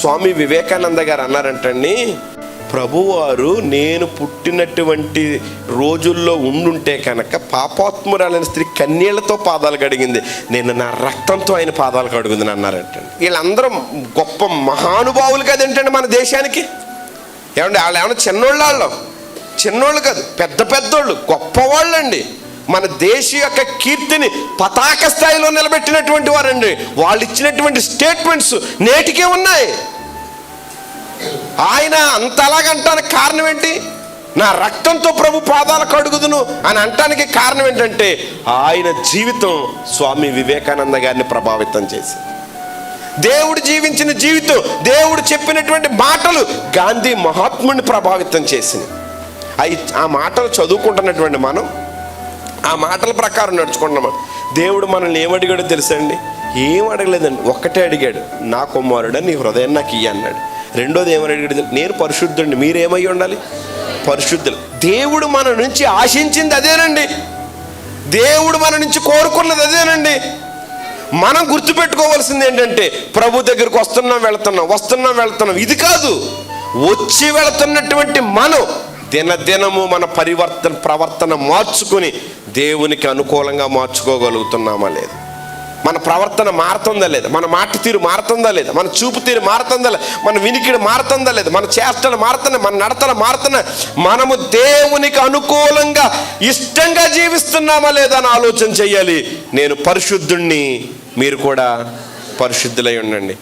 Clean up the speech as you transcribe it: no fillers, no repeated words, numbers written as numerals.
స్వామి వివేకానంద గారు అన్నారంటండి, ప్రభువారు నేను పుట్టినటువంటి రోజుల్లో ఉండుంటే కనుక పాపాత్మురాలైన స్త్రీ కన్నీళ్లతో పాదాలు కడిగింది, నేను నా రక్తంతో ఆయన పాదాలు కడుగుందని అన్నారంటండి. వీళ్ళందరూ గొప్ప మహానుభావులు కదేంటండి మన దేశానికి. ఏమండి వాళ్ళు ఏమన్నా చిన్నోళ్ళు కాదు, పెద్ద పెద్దోళ్ళు, గొప్పవాళ్ళు అండి. మన దేశ యొక్క కీర్తిని పతాక స్థాయిలో నిలబెట్టినటువంటి వారండి. వాళ్ళు ఇచ్చినటువంటి స్టేట్మెంట్స్ నేటికే ఉన్నాయి. ఆయన అంతలాగంటానికి కారణం ఏంటి? నా రక్తంతో ప్రభు పాదాలు కడుగుదును అని అంటానికి కారణం ఏంటంటే ఆయన జీవితం స్వామి వివేకానంద గారిని ప్రభావితం చేసింది. దేవుడు జీవించిన జీవితం, దేవుడు చెప్పినటువంటి మాటలు గాంధీ మహాత్ముడిని ప్రభావితం చేసింది. ఆ మాటలు చదువుకుంటున్నటువంటి మనం ఆ మాటల ప్రకారం నడుచుకుంటున్నాం. దేవుడు మనల్ని ఏమడిగాడో తెలుసండి? ఏం అడగలేదండి, ఒక్కటే అడిగాడు, నా కుమారుడా నీ హృదయం నాకు ఇయ్యి అన్నాడు. రెండోది ఏమని అడిగాడు? నేను పరిశుద్ధుడిని, మీరేమై ఉండాలి? పరిశుద్ధులు. దేవుడు మన నుంచి ఆశించింది అదేనండి, దేవుడు మన నుంచి కోరుకున్నది అదేనండి. మనం గుర్తుపెట్టుకోవాల్సింది ఏంటంటే ప్రభు దగ్గరికి వస్తున్నాం వెళ్తున్నాం ఇది కాదు. వచ్చి వెళుతున్నటువంటి మనం దినదినము మన ప్రవర్తన మార్చుకుని దేవునికి అనుకూలంగా మార్చుకోగలుగుతున్నామా లేదా? మన ప్రవర్తన మారుతుందా లేదా? మన మాట తీరు మారుతుందా లేదా? మన చూపు తీరు మారుతుందా లేదా? మన వినికిడి మారుతుందా లేదా? మన చేష్టలు మారుతున్నాయి, మన నడతలు మారుతున్నాయి. మనము దేవునికి అనుకూలంగా ఇష్టంగా జీవిస్తున్నామా లేదా అని ఆలోచన చెయ్యాలి. నేను పరిశుద్ధుణ్ణి, మీరు కూడా పరిశుద్ధులై ఉండండి.